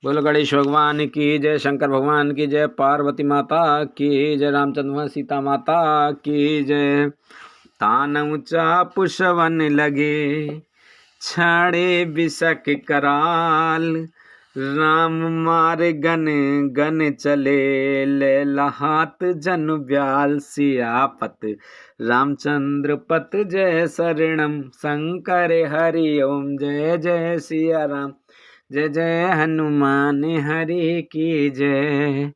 बोल गणेश भगवान की जय, शंकर भगवान की जय, पार्वती माता की जय, रामचंद्र सीता माता की जय। तान ऊंचा पुष्पवन लगे, छाड़े बिसक कराल। राम मारे गन गन चले, ले लहात जन ब्याल। सियापत रामचंद्र पत जय शरणम, शंकर हरि ओम जय जय सिया राम। जय जय हनुमान हरि की जय।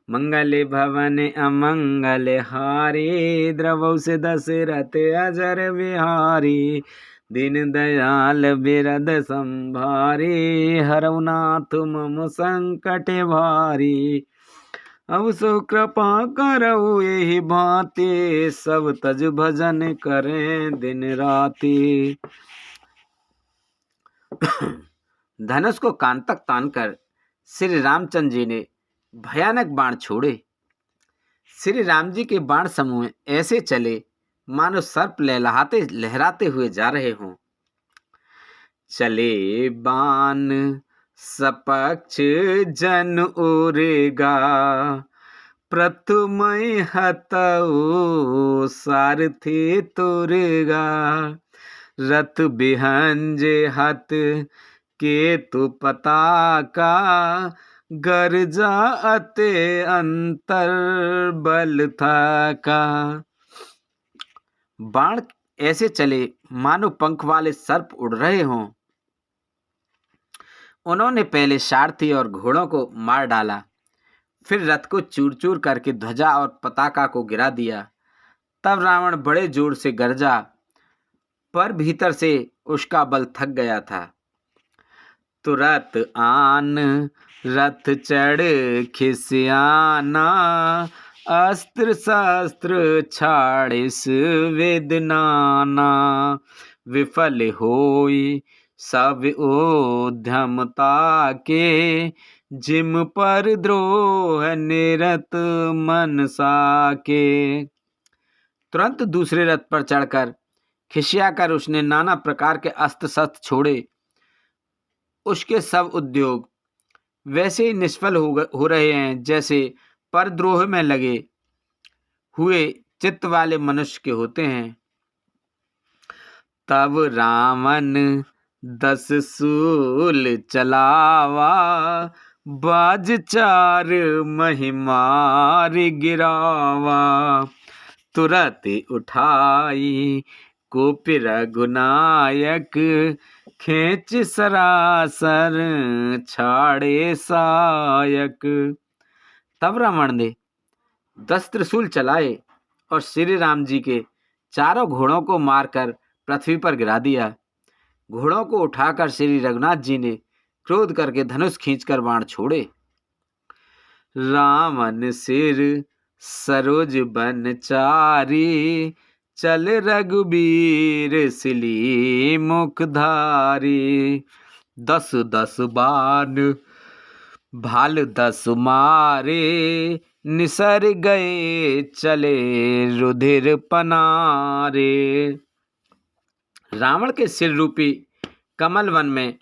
मंगल भवन अमंगल हारी, द्रवौ से दशरथ अजर बिहारी। दीन दयाल बिरद संभारी, हरौ नाथ मम संकट भारी। अब सो कृपा करौ एहि भांति, सब तज भजन करें दिन राति। धनुष को कान तक तानकर श्री रामचंद्र जी ने भयानक बाण छोड़े। श्री राम जी के बाण समूह ऐसे चले मानो सर्प लहराते हुए जा रहे हों। चले बाण सपक्ष जन उरेगा, प्रथम हतऊ सारथी तुरेगा। रथ बिहंजे हत केतु पताका, गर्जा अते अंतर बल था। बाण ऐसे चले मानो पंख वाले सर्प उड़ रहे हों। उन्होंने पहले सारथी और घोड़ों को मार डाला, फिर रथ को चूर चूर करके ध्वजा और पताका को गिरा दिया। तब रावण बड़े जोर से गरजा, पर भीतर से उसका बल थक गया था। तुरत आन रथ चढ़ खिसियाना, अस्त्र शस्त्र छाड़िस वेदनाना। विफल होई सब उद्यमता के, जिम पर द्रोह निरत मनसा के। तुरंत दूसरे रथ पर चढ़कर खिसियाकर उसने नाना प्रकार के अस्त्र शस्त्र छोड़े। उसके सब उद्योग वैसे ही निष्फल हो रहे हैं जैसे परद्रोह में लगे हुए चित्त वाले मनुष्य के होते हैं। तब रावण 10 शूल चलावा, बाज 4 महिमार गिरावा। तुरत उठाई कोपि रघुनायक, खेच सरासर छाड़े सायक। तब रावण ने 10 त्रिशूल चलाए और श्री राम जी के चारों घोड़ों को मारकर पृथ्वी पर गिरा दिया। घोड़ों को उठाकर श्री रघुनाथ जी ने क्रोध करके धनुष खींचकर बाण छोड़े। रावण सिर सरोज बनचारी, चल रघुबीर सिली मुखधारी। 10 बाण भाल 10 मारे, निसर गए चले रुधिर पनारे। रावण के सिर रूपी कमल वन में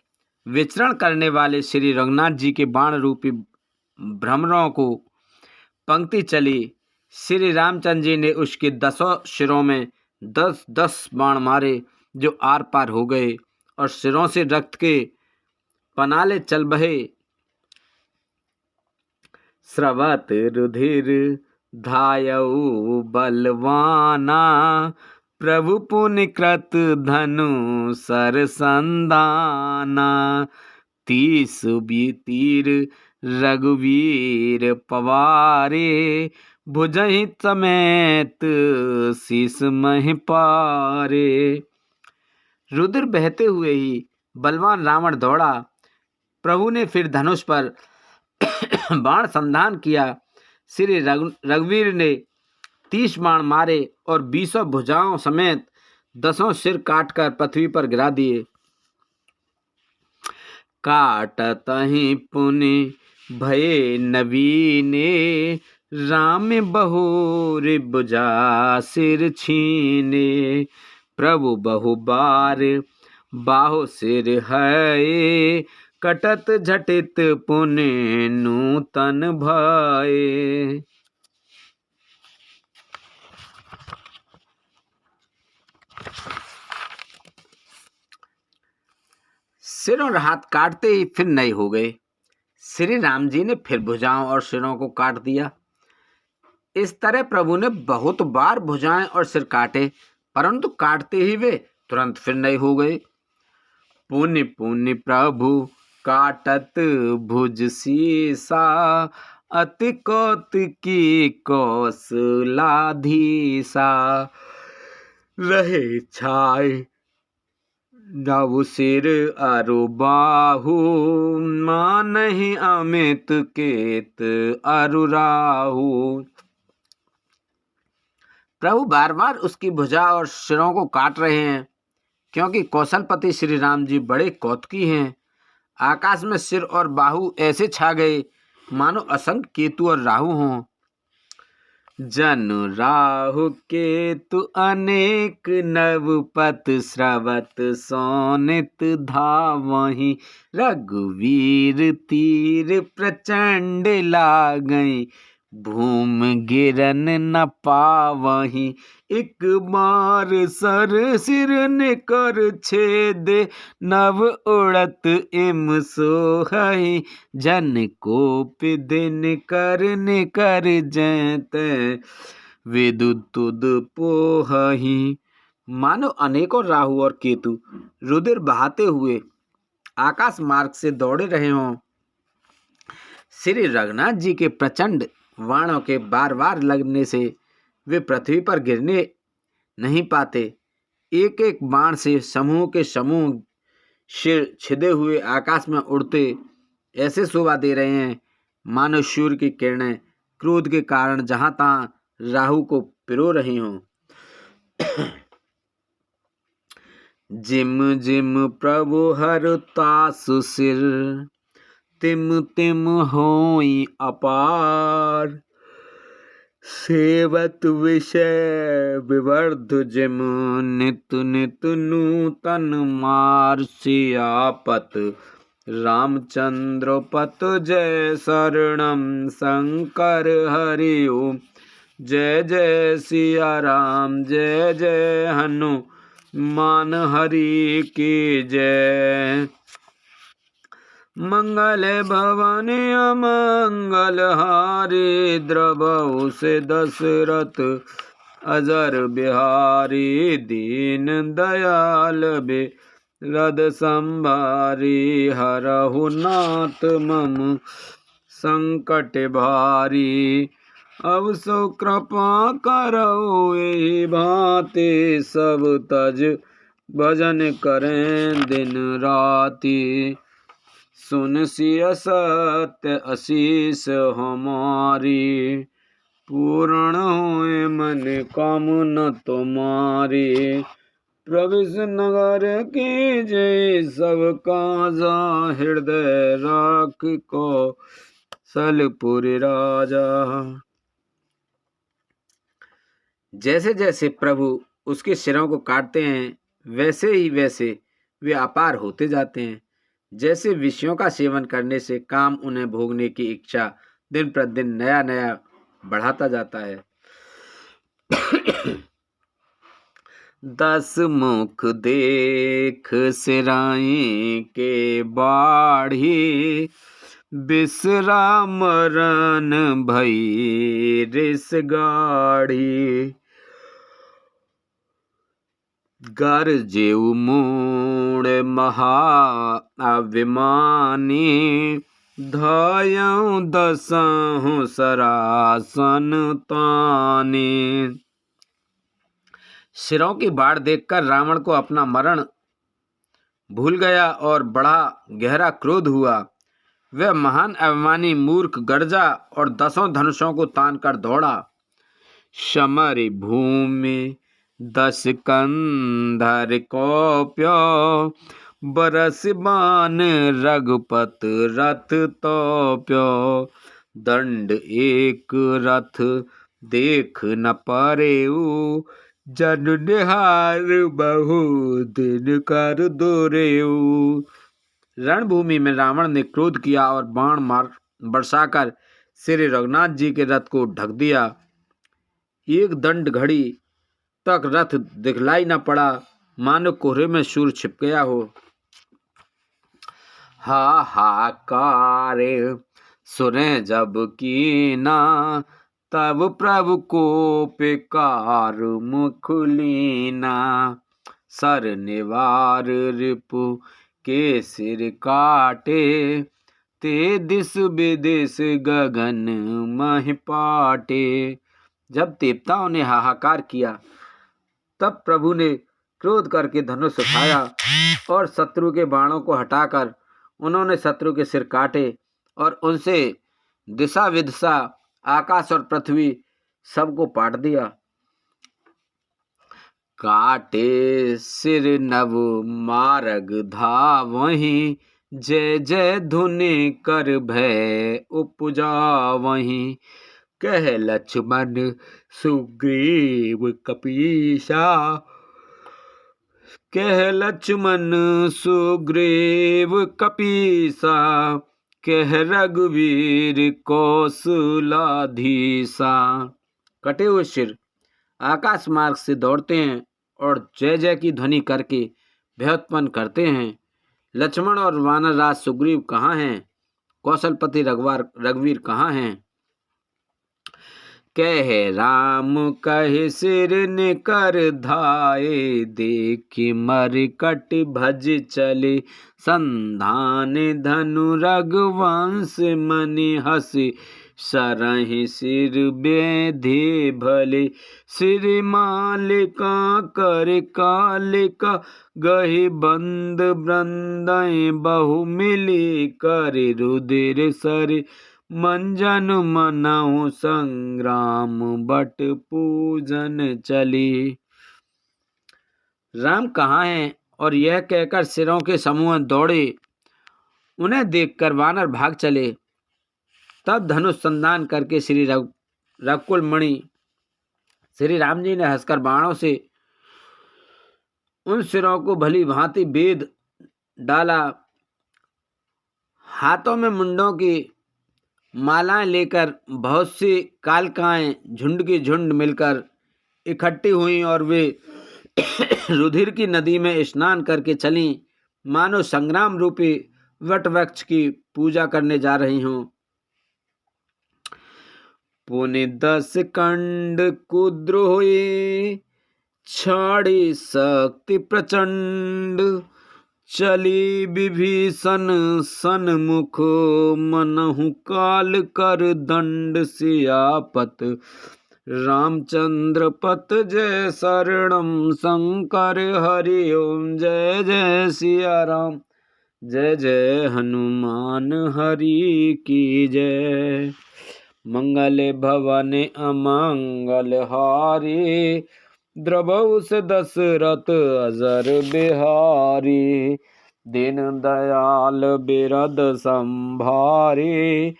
विचरण करने वाले श्री रघुनाथ जी के बाण रूपी भ्रमरों को पंक्ति चली। श्री रामचंद्र जी ने उसके 10 सिरों में 10 बाण मारे, जो आर पार हो गए और सिरों से रक्त के पनाले चल बहे। स्रवत रुधिर धायऊ बलवाना, प्रभु पुण्य कृत धनु सर संदाना। 30 तीर रघुवीर पवारे, भुजहि समेत शीस महि पारे। रुधिर बहते हुए ही बलवान रावण दौड़ा। प्रभु ने फिर धनुष पर बाण संधान किया। श्री रघुवीर ने 30 बाण मारे और 20 भुजाओं समेत 10 सिर काटकर पृथ्वी पर गिरा दिए। काटतहि पुनि भये नवीने, राम बहुर बुझा सिर छीने। प्रभु बहु बार बाहु सिर है, कटत झटित पुण्य नूतन भये। सिर और हाथ काटते ही फिर नए हो गए। श्री राम जी ने फिर भुजाओं और सिरों को काट दिया। इस तरह प्रभु ने बहुत बार भुजाएं और सिर काटे, परंतु काटते ही वे तुरंत फिर नए हो गए। पुण्य पुण्य प्रभु काटत भुज सीसा, अति कौतुकी कौशलाधीसा। रहे छाए नव सिर अरु बाहु, मानहि अमित केत अरु राहु। प्रभु बार बार उसकी भुजा और सिरों को काट रहे हैं, क्योंकि कौशलपति श्री राम जी बड़े कौतुकी हैं। आकाश में सिर और बाहु ऐसे छा गए मानो असंख्य केतु और राहु हों। जन राहु केतु अनेक नवपत, स्रवत सोनित धावहि। रघुवीर तीर प्रचंड लागई, भूम गिरन न पावहि। एक बार सर सिर निकर छेद, नव उड़त इम सोहहि। जन कोप दिन कर निकर जैत, विदुत तुद पोहहि। मानो अनेकों राहु और केतु रुधिर बहाते हुए आकाश मार्ग से दौड़े रहे हों। श्री रघुनाथ जी के प्रचंड बाणों के बार बार लगने से वे पृथ्वी पर गिरने नहीं पाते। एक एक बाण से समूह के समूह सिर छिदे हुए आकाश में उड़ते ऐसे शोभा दे रहे हैं मानो सूर्य की किरणें क्रोध के कारण जहां तहां राहु को पिरो रही हों। जिम जिम प्रभु हर तासु सिर, तिम तिम होई अपार। सेवत विषय विवर्ध जिम, नित नित नूतन मार। सियापत रामचंद्र पत जय शरणम, शंकर हरि ओम। जय जय सिया राम, जय जय हनुमान हरि की जय। मंगल भवन अमंगल हारी, द्रवहु से दशरथ अजर बिहारी। दीन दयाल बिरद संभारी, हरहु नाथ मम संकट भारी। अब सो कृपा करौ एहि भांति, सब तज भजन करें दिन राति। सुन सिय सत्य असीस हमारी, पूर्ण होए मन कामना तुम्हारी। प्रविश नगर की जय सब काजा, हृदय राख को सलपुर राजा। जैसे जैसे प्रभु उसके सिरों को काटते हैं, वैसे ही वैसे वे अपार होते जाते हैं। जैसे विषयों का सेवन करने से काम उन्हें भोगने की इच्छा दिन प्रतिदिन नया नया बढ़ाता जाता है। 10 मुख देख सिराई के बाढ़ी, बिसरा मरन भई रिस गाढ़ी। गरजेउ मूड महा अभिमानी, धयउ दसहु सरासन तानी। सिरों की बाढ़ देखकर रावण को अपना मरण भूल गया और बड़ा गहरा क्रोध हुआ। वह महान अभिमानी मूर्ख गरजा और 10 धनुषों को तान कर दौड़ा। समर भूमि 10 कंधर कौप्यो, बरस बान रघुपत रथ तोप्यो। दंड एक रथ देख न परेऊ, जन निहार बहु दिन कर दोरेऊ। रणभूमि में रावण ने क्रोध किया और बाण मार बरसाकर श्री रघुनाथ जी के रथ को ढक दिया। एक दंड घड़ी तक रथ दिखलाई न पड़ा, मानो कोहरे में सूर्य छिप गया हो। हाहाकार सुने जब कीना, तब प्रभु को पिकार मुख लीना। सर निवार रिपु के सिर काटे, ते दिस विदिश गगन महि पाटे। जब देवताओं ने हाहाकार किया, तब प्रभु ने क्रोध करके धनुष उठाया और शत्रु के बाणों को हटाकर उन्होंने शत्रु के सिर काटे और उनसे दिशा विदिशा आकाश और पृथ्वी सबको पाट दिया। काटे सिर नव मार्ग धावहीं, जय जय धुनि कर भय उपजावहीं। कह लक्ष्मण सुग्रीव कपीसा, कह लक्ष्मण सुग्रीव कपीसा। कह रघुवीर कौशलाधीसा। कटे हुए सिर आकाश मार्ग से दौड़ते हैं और जय जय की ध्वनि करके भय उत्पन्न करते हैं। लक्ष्मण और वानर राज सुग्रीव कहाँ हैं? कौशलपति रघुवीर कहाँ हैं? कह राम कहे सिर निकर धाये, देखि मरकट भज चले संधान। धनु रघुवंश मनि हसि, सरहि सिर बेधे भले। सिर मालिका कर कालिका, गहि बंद वृंदय बहु मिली। कर रुधिर सर मंजन मनहु, संग्राम बट पूजन चली। राम कहाँ हैं? और यह कहकर सिरों के समूह दौड़े। उन्हें देखकर वानर भाग चले। तब धनुष संधान करके श्री रघुकुल मणि श्री राम जी ने हंसकर बाणों से उन सिरों को भली भांति बेध डाला। हाथों में मुंडों की मालाएं लेकर बहुत सी कालकाएं झुंड की झुंड मिलकर इकट्ठी हुई और वे रुधिर की नदी में स्नान करके चलीं, मानो संग्राम रूपी वट वृक्ष की पूजा करने जा रही हों। पुनि 10 कंड कुद्र हुई, छाड़ी शक्ति प्रचंड। चली विभीषण सन्मुख, मनहु काल कर दंड। सियापत रामचंद्र पत जय शरणम, शंकर हरि ओम जय जय सिया राम। जय जय हनुमान हरि की जय। मंगल भवन अमंगल हारी, द्रवहु से दशरथ अजर बिहारी। दीन दयाल बिरद संभारी,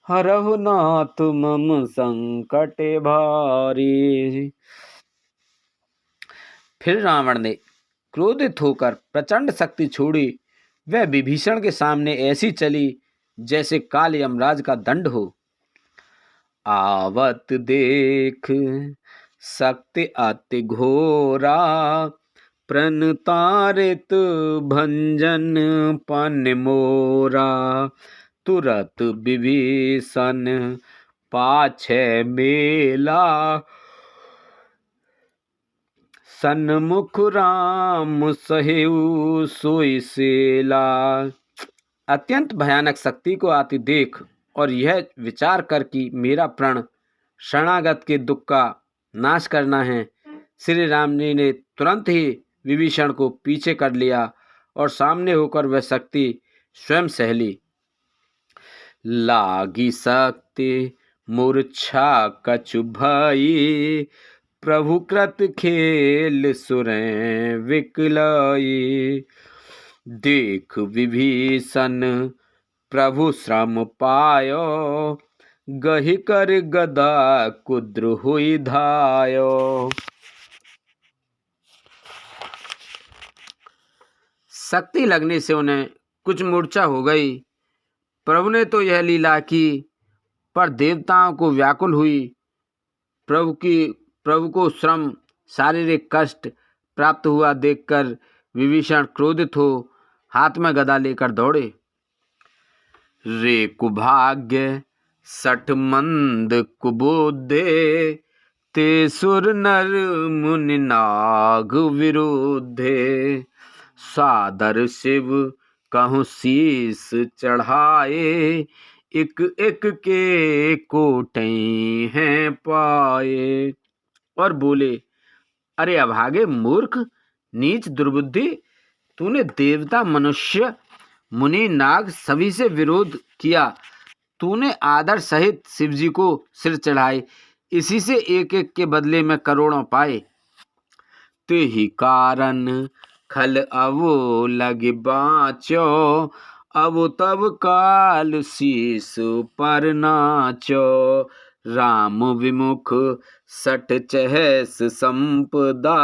हरहु नाथ मम संकट भारी। फिर रावण ने क्रोधित होकर प्रचंड शक्ति छोड़ी। वह विभीषण के सामने ऐसी चली जैसे काल यमराज का दंड हो। आवत देख शक्ति अति घोरा, प्रणतारित भंजन पन मोरा। तुरत विभीषण पाछे मेला, सन्मुख राम सहेउ सोई सेला। अत्यंत भयानक शक्ति को आती देख और यह विचार कर कि मेरा प्रण शरणागत के दुख का नाश करना है, श्री राम जी ने तुरंत ही विभीषण को पीछे कर लिया और सामने होकर वह शक्ति स्वयं सह ली। लागी शक्ति मूर्छा कछु भई, प्रभु कृत खेल सुरें विकलई। देख विभीषण प्रभु श्रम पायो, गहि कर गदा कुद्र हुई धायो। शक्ति लगने से उन्हें कुछ मूर्छा हो गई। प्रभु ने तो यह लीला की, पर देवताओं को व्याकुल हुई। प्रभु को श्रम, शारीरिक कष्ट प्राप्त हुआ देखकर विभीषण क्रोधित हो हाथ में गदा लेकर दौड़े। रे कुभाग्य सठ मंद कुबोधे, ते सुर नर मुनि नाग विरोधे। सादर शिव कहूँ शीस चढ़ाए, एक एक के कोटै हैं पाए। और बोले, अरे अभागे मूर्ख, नीच दुर्बुद्धि, तूने देवता, मनुष्य, मुनि, नाग सभी से विरोध किया। तूने आदर सहित शिवजी को सिर चढ़ाए, इसी से एक एक के बदले में करोड़ों पाए। ते ही कारण खल अवो लग बाँचो, अब तब काल शीस पर नाचो। राम विमुख सठ चहस संपदा,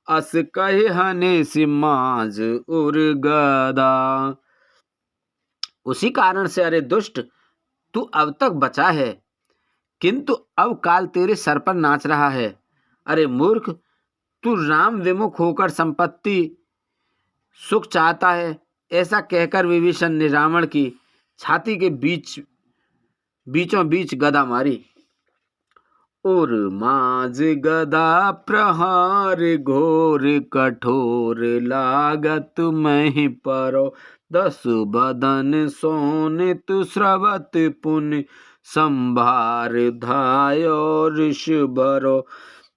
अस कहे हने सिमाज उर गदा। उसी कारण से अरे दुष्ट, तू अब तक बचा है, किंतु अब काल तेरे सर पर नाच रहा है। अरे मूर्ख, तू राम विमुख होकर संपत्ति सुख चाहता है। ऐसा कहकर विभीषण ने रावण की छाती के बीचों बीच गदा मारी। और माज गदा प्रहार घोर, कठोर लागत महि परो। 10 बदन सोनित स्रवत पुन, संभार धायो ऋष भरो।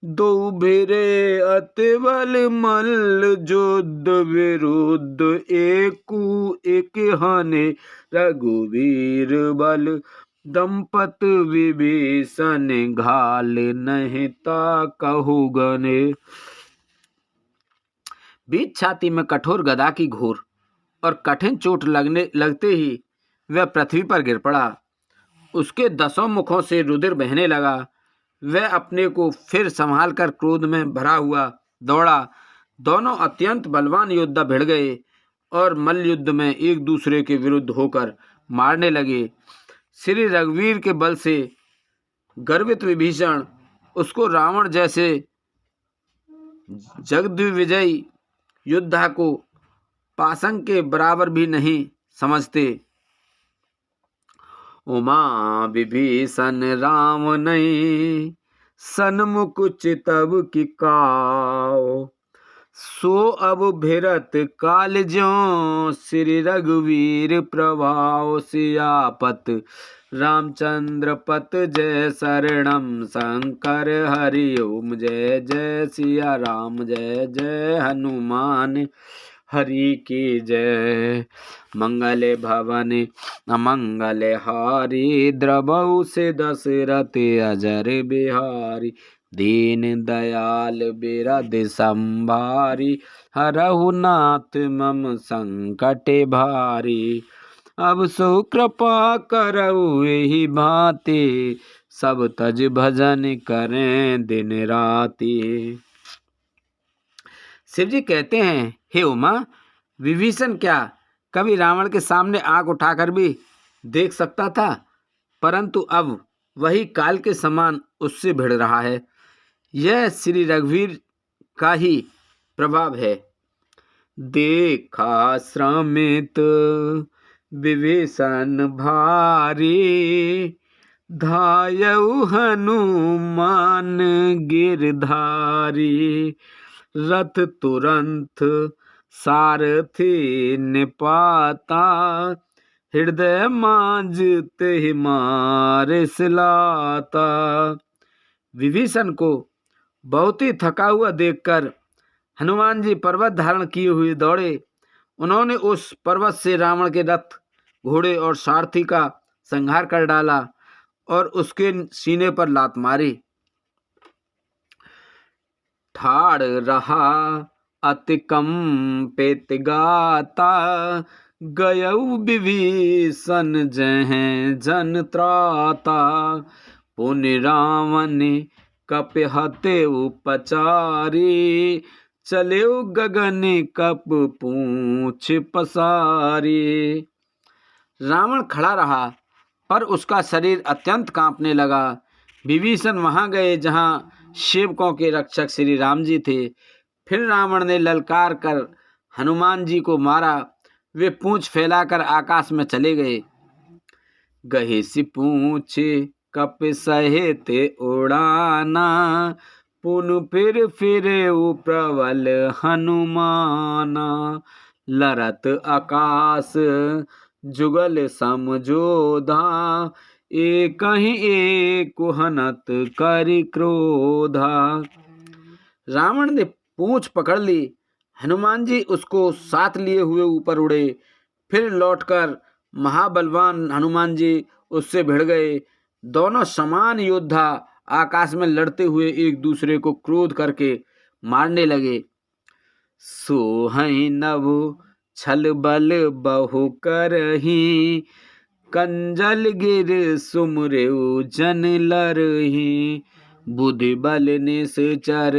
2 भिरे अति बल मल्ल, युद्ध विरुद्ध एकु एक हने। रघुवीर बल दंपत विभीषण, घाल नहीं ता कहु गने। बीच छाती में कठोर गदा की घोर और कठिन चोट लगते ही वह पृथ्वी पर गिर पड़ा। उसके 10 मुखों से रुधिर बहने लगा। वह अपने को फिर संभाल कर क्रोध में भरा हुआ दौड़ा। दोनों अत्यंत बलवान योद्धा भिड़ गए और मल्ल युद्ध में एक दूसरे के विरुद्ध होकर मारने लगे। श्री रघुवीर के बल से गर्वित विभीषण उसको रावण जैसे जगद्विजयी योद्धा को पासंग के बराबर भी नहीं समझते। उमा विभीषण राम नहीं, सन्मुख चितव की काओ। सो अब भिरत काल ज्यों, श्री रघुवीर प्रभाव। सियापत रामचंद्र पत जय शरणम, शंकर हरि ओम जय जय। सिया राम जय जय, हनुमान हरि की जय। मंगल भवन अमंगल हारी, द्रवहु से दशरथ अजर बिहारी। दीन दयाल बिरद संभारी, हरहु नाथ मम संकट भारी। अब सो कृपा करऊ एहि भांति, सब तज भजन करें दिन राति। शिव जी कहते हैं, हे उमा, विभीषण क्या कभी रावण के सामने आंख उठाकर भी देख सकता था, परंतु अब वही काल के समान उससे भिड़ रहा है। यह श्री रघुवीर का ही प्रभाव है। देखा श्रमित विभीषण भारी, धायउ हनुमान गिरधारी। रथ तुरंत सारथी निपाता, हृदय मांज तेहि मार सिलाता। विभीषण को बहुत ही थका हुआ देखकर हनुमान जी पर्वत धारण किए हुए दौड़े। उन्होंने उस पर्वत से रावण के रथ, घोड़े और सारथी का संहार कर डाला और उसके सीने पर लात मारी। ठाड़ रहा अति कंपित गाता, गयउ विभीषण जहें जन त्राता। पुनि रावण कपिहते उपचारी, चले गगन कप पूंछ पसारी। रावण खड़ा रहा पर उसका शरीर अत्यंत कांपने लगा। विभीषण वहां गए जहां सेवकों के रक्षक श्री राम जी थे। फिर रावण ने ललकार कर हनुमान जी को मारा। वे पूंछ फैलाकर आकाश में चले गए। गहे सी पूंछ कप सहित उड़ाना, पुन फिर प्रबल हनुमाना। लरत आकाश जुगल समझोधा, एक ही एक हनत कर क्रोधा। रावण ने पूंछ पकड़ ली। हनुमान जी उसको साथ लिए हुए ऊपर उड़े। फिर लौटकर महाबलवान हनुमान जी उससे भिड़ गए। दोनों समान योद्धा आकाश में लड़ते हुए एक दूसरे को क्रोध करके मारने लगे। सोहै नभ छल बल बहु करही, कंजल गिर सुमरेउ जन लरही। बुद्धि बल निश्चर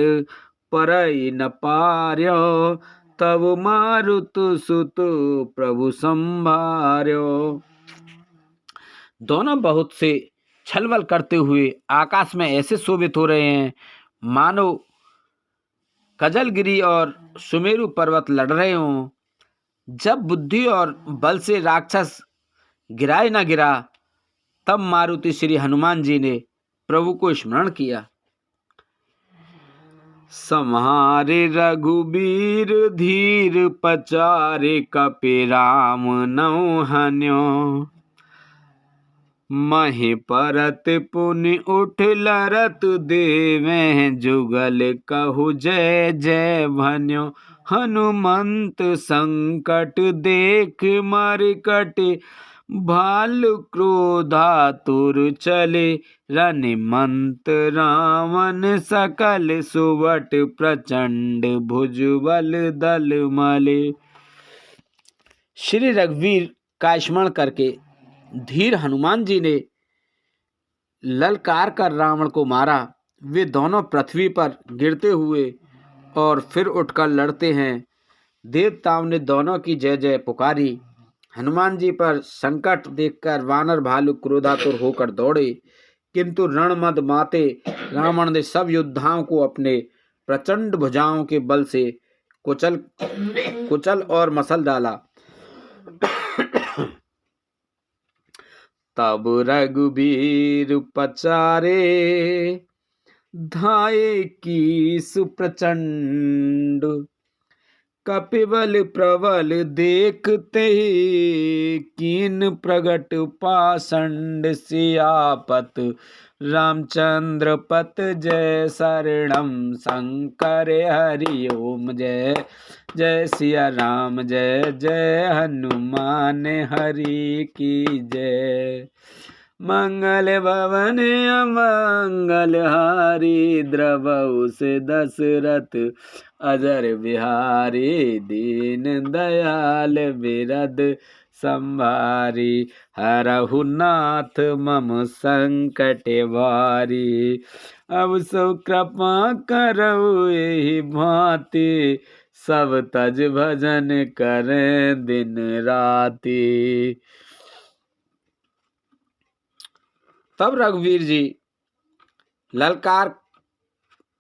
परई न पार्यो, तब मारुत सुत प्रभु संभार्यो। दोनों बहुत से छल बल करते हुए आकाश में ऐसे शोभित हो रहे हैं मानो कजलगिरी और सुमेरु पर्वत लड़ रहे हों। जब बुद्धि और बल से राक्षस गिराए न गिरा, तब मारुति श्री हनुमान जी ने प्रभु को स्मरण किया। सम्हारे रघुबीर धीर पचारे, कपि राम नौ हन्यो। महि परत पुनि उठ लरत देवें, जुगल कहु जय जय भन्यो। हनुमंत संकट देख मरकट, भालु क्रोधातुर चले। रनिमंत रावण सकल सुबट, प्रचंड भुजबल दल मले। श्री रघुवीर का स्मरण करके धीर हनुमान जी ने ललकार कर रावण को मारा। वे दोनों पृथ्वी पर गिरते हुए और फिर उठकर लड़ते हैं। देवताओं ने दोनों की जय जय पुकारी। हनुमान जी पर संकट देखकर वानर भालू क्रोधातुर होकर दौड़े, किंतु रणमद माते रावण ने सब योद्धाओं को अपने प्रचंड भुजाओं के बल से कुचल और मसल डाला। तब रघुबीर पचारे, धाये की सुप्रचंड। कपिबल प्रबल देखते, कीन प्रगट पाषंड। सियापत रामचंद्र पत जय, शरणम शंकर हरि ओम जय। जय सिया राम जय जय, हनुमान हरि की जय। मंगल भवन अमंगल हारी, द्रवहु से दशरथ अजर बिहारी। दीन दयाल बिरद संभारी, हरहु नाथ मम संकट भारी। अब सो कृपा करऊ एहि भांति, सब तज भजन करें दिन राति। तब रघुवीर जी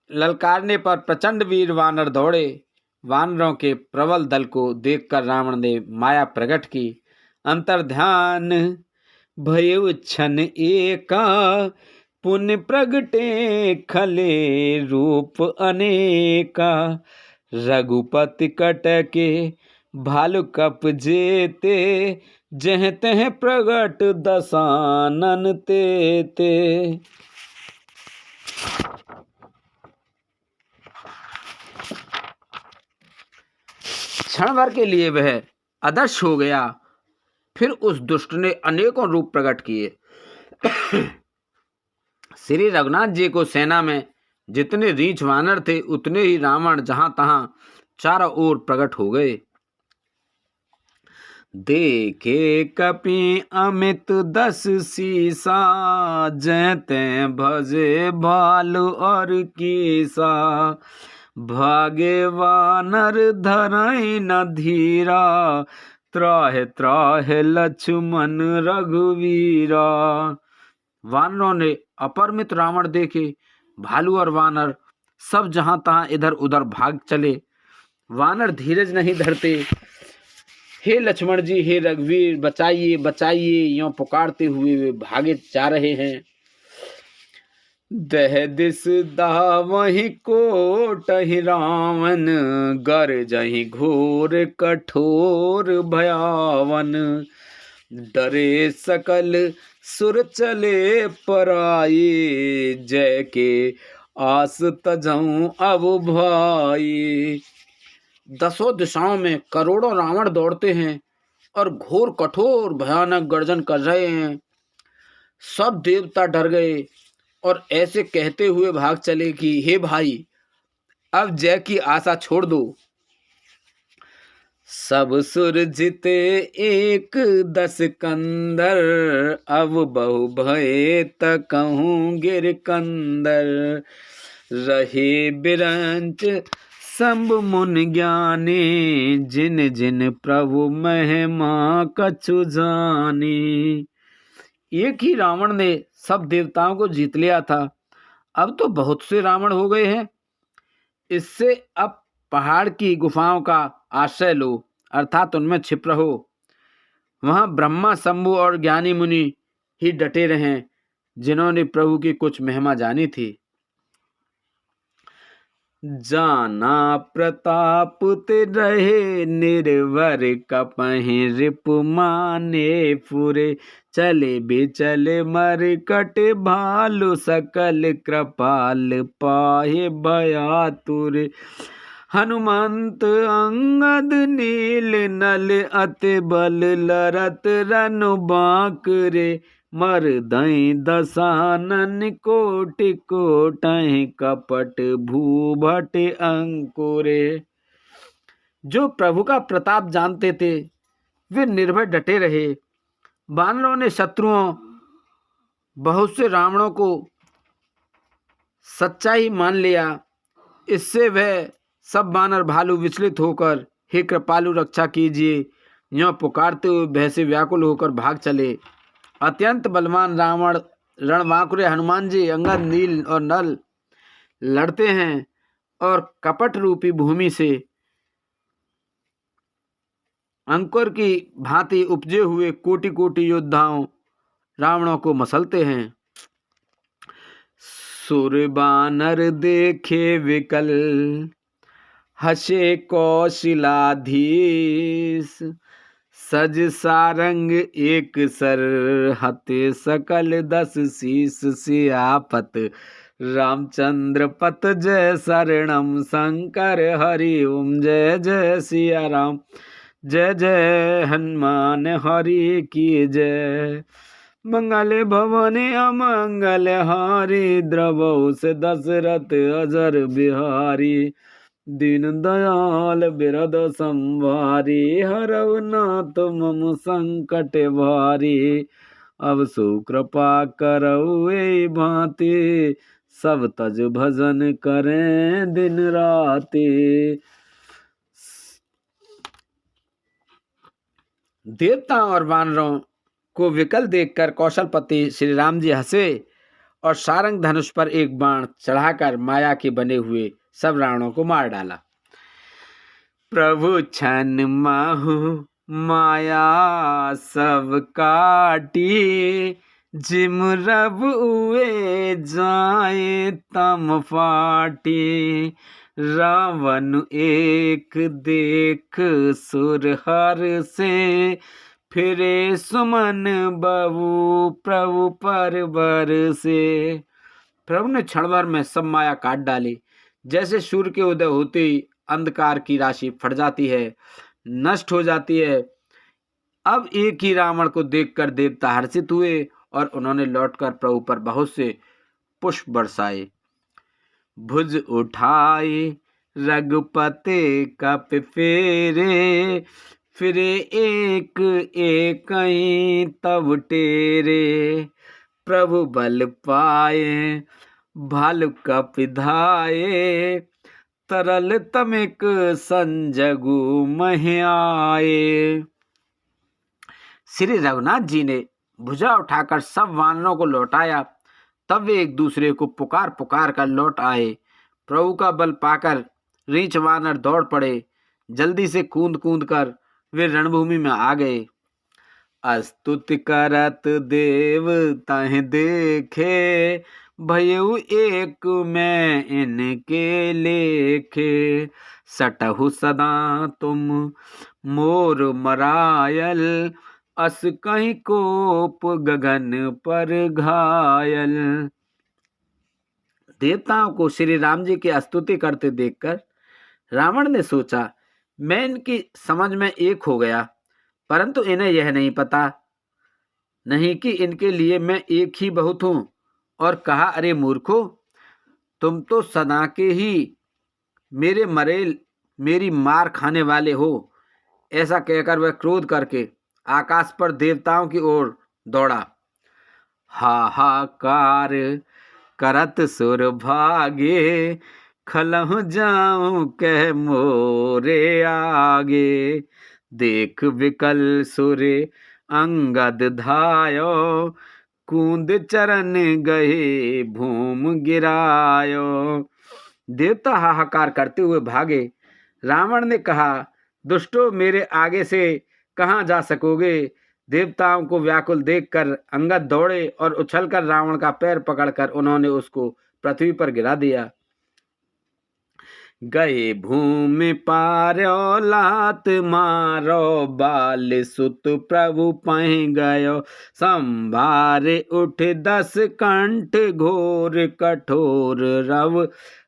ललकारने पर प्रचंड वीर वानर दौड़े। वानरों के प्रबल दल को देखकर रावण ने माया प्रकट की। अंतर्ध्यान भयउ क्षण एका, पुण्य प्रगटे खले रूप अनेका। रघुपति कटके भालु कप जेते, जह तह प्रगट दसानन तेते। क्षण भर के लिए वह अदृश्य हो गया। फिर उस दुष्ट ने अनेकों रूप प्रकट किए। श्री रघुनाथ जी को सेना में जितने रीछ वानर थे, उतने ही रावण जहां तहां चारों ओर प्रकट हो गए। देखे कपि अमित दस सीसा, जय तै भजे भालु और कीसा। भागे वानर धरई न धीरा, त्राहे त्राहे लक्ष्मण रघुवीरा। वानरों ने अपरिमित रावण देखे। भालू और वानर सब जहां तहां इधर उधर भाग चले। वानर धीरज नहीं धरते। हे लक्ष्मण जी, हे रघुवीर, बचाइए बचाइए, यूं पुकारते हुए वे भागे जा रहे हैं। दह दिस दावहि कोटहि रावण, गरजहि घोर कठोर भयावन। डरे सकल सुर चले पराई, जय के आस तजऊं अब भाई। दसों दिशाओं में करोड़ों रावण दौड़ते हैं और घोर कठोर भयानक गर्जन कर रहे हैं। सब देवता डर गए और ऐसे कहते हुए भाग चले कि हे भाई, अब जय की आशा छोड़ दो। सब सुर जिते एक दस कंदर, अब बहु भये तकहूँ गिर कंदर। रहे बिरंच शंभ मुनि ज्ञानी, जिन जिन प्रभु महिमा कछु जानी। एक ही रावण ने सब देवताओं को जीत लिया था। अब तो बहुत से रावण हो गए हैं। इससे अब पहाड़ की गुफाओं का आश्रय लो, अर्थात उनमें छिप रहो। वहां ब्रह्मा, शंभु और ज्ञानी मुनि ही डटे रहे, जिन्होंने प्रभु की कुछ महिमा जानी थी। जाना प्रताप ते रहे निर्वर, कपहि रिपु माने पुरे। चले बेचले मरकट भालु, सकल कृपाल पाहे भयातुर। हनुमंत अंगद नील नल, अति बल लरत रनु बांकरे। मरदई दसानन कोटि कोटहि, कपट भूभट अंकुरे। जो प्रभु का प्रताप जानते थे वे निर्भय डटे रहे। वानरों ने शत्रुओं बहुत से रावणों को सच्चाई मान लिया। इससे वह सब वानर भालू विचलित होकर हे कृपालु रक्षा कीजिए यूं पुकारते हुए भय से व्याकुल होकर भाग चले। अत्यंत बलवान रावण रणबांकुरे हनुमान जी, अंगद, नील और नल लड़ते हैं और कपट रूपी भूमि से अंकुर की भांति उपजे हुए कोटि कोटि योद्धाओं रावणों को मसलते हैं। सुर बानर देखे विकल, हसे कौशिलाधीश। सज सारंग एक सर, हते सकल दस शीस। सियापत रामचंद्र पत जय शरणम, शंकर हरि ओम जय जय सिया राम। जय जय हनुमान हरि की जय। मंगल भवन अमंगल हारी, द्रवहु से दशरथ अजर बिहारी। दीन दयाल बिरद संवारी, हरऊ नाथ मम संकट भारी। अब सो कृपा करऊ ए भांति, सब तज भजन करें दिन राति। देवता और वानरों को विकल देखकर कौशलपति श्री राम जी हंसे और सारंग धनुष पर एक बाण चढ़ाकर माया के बने हुए सब रावणों को मार डाला। प्रभु छन माहु माया सब काटी, जिम रब उए जाए तम फाटी। रावण एक देख सुर हर से, फिरे सुमन बबू प्रभु पर बरसे। प्रभु ने क्षण भर में सब माया काट डाली। जैसे सूर्य के उदय होते ही अंधकार की राशि फट जाती है, नष्ट हो जाती है। अब एक ही रावण को देखकर देवता हर्षित हुए और उन्होंने लौटकर प्रभु पर बहुत से पुष्प बरसाए। भुज उठाए रघुपति कप फेरे, फिरे एक एक तब टेरे। प्रभु बल पाए भालु कप धाये, तरल तमिक संजगु मह आए। श्री रघुनाथ जी ने भुजा उठाकर सब वानरों को लौटाया। तब वे एक दूसरे को पुकार पुकार कर लौट आए। प्रभु का बल पाकर रीछ वानर दौड़ पड़े। जल्दी से कूद कूद कर वे रणभूमि में आ गए। स्तुति करत देव तह देखे, भयउ एक में इनके लेखे। सटहु सदा तुम मोर मरायल, अस कहीं कोप गगन पर घायल। देवताओं को श्री राम जी की स्तुति करते देखकर रावण ने सोचा, मैं इनकी समझ में एक हो गया, परंतु इन्हें यह नहीं पता नहीं कि इनके लिए मैं एक ही बहुत हूं। और कहा, अरे मूर्खो, तुम तो सदा के ही मेरी मार खाने वाले हो। ऐसा कहकर वह क्रोध करके आकाश पर देवताओं की ओर दौड़ा। हाहाकार करत सुर भागे, खलहु जाऊं कह मोरे आगे। देख विकल सुर अंगद धायो, कूद चरण गए भूम गिरायो। देवता हाहाकार करते हुए भागे। रावण ने कहा, दुष्टो, मेरे आगे से कहाँ जा सकोगे। देवताओं को व्याकुल देखकर अंगद दौड़े और उछलकर रावण का पैर पकड़कर उन्होंने उसको पृथ्वी पर गिरा दिया। गए भूमि पारो लात मारो, बाल सुत प्रभु पह गयो। संभारे उठ 10 कंठ, घोर कठोर रव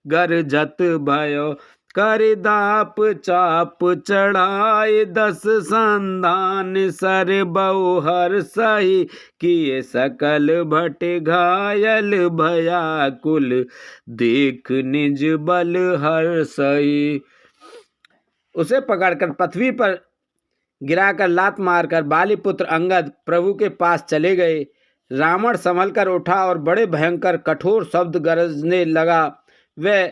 गरजत भयो। कर दाप चाप चढ़ाए 10 संधान, सर बहु हर सही किए सकल भट घायल। भयाकुल देख निज बल हर सही। उसे पकड़कर पृथ्वी पर गिराकर लात मारकर बालीपुत्र अंगद प्रभु के पास चले गए। रावण संभल कर उठा और बड़े भयंकर कठोर शब्द गरजने लगा। वह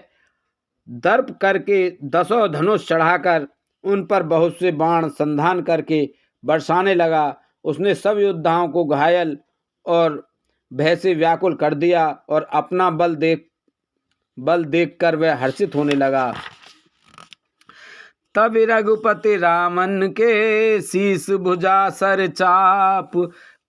दर्प करके 10 धनुष चढ़ाकर उन पर बहुत से बाण संधान करके बरसाने लगा। उसने सब योद्धाओं को घायल और भय से व्याकुल कर दिया और अपना बल देखकर वह हर्षित होने लगा। तब रघुपति रामन के शीस भुजा सर चाप,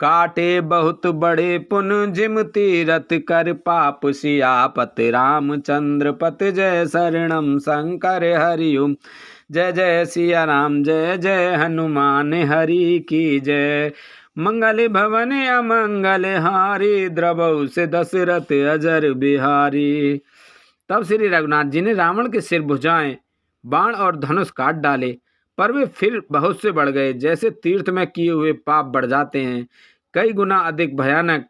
काटे बहुत बड़े पुन जिम तीरथ कर पाप। सियापति रामचंद्र पति जय शरणम शंकर हरिओम। जय जय सिया राम जय जय हनुमान हरि की जय। मंगल भवन अमंगल हारी, द्रवौ से दशरथ अजर बिहारी। तब श्री रघुनाथ जी ने रावण के सिर भुजाएं बाण और धनुष काट डाले, पर वे फिर बहुत से बढ़ गए। जैसे तीर्थ में किए हुए पाप बढ़ जाते हैं, कई गुना अधिक भयानक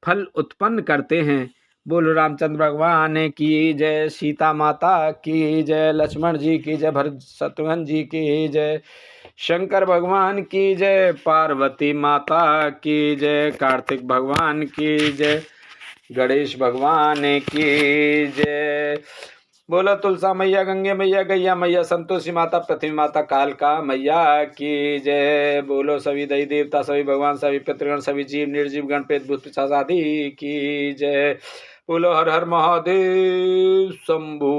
फल उत्पन्न करते हैं। बोलो रामचंद्र भगवान की जय, सीता माता की जय, लक्ष्मण जी की जय, भरत शत्रुघ्न जी की जय, शंकर भगवान की जय, पार्वती माता की जय, कार्तिक भगवान की जय, गणेश भगवान की जय। बोलो तुलसा मैया, गंगे मैया, गैया मैया, संतोषी माता, पृथ्वी माता, कालका मैया की जय। बोलो सभी दई देवता, सभी भगवान, सभी पितृगण, सभी जीव निर्जीव गण, प्रेत भूत पिशाच आदि की जय। बोलो हर हर महादेव शंभू।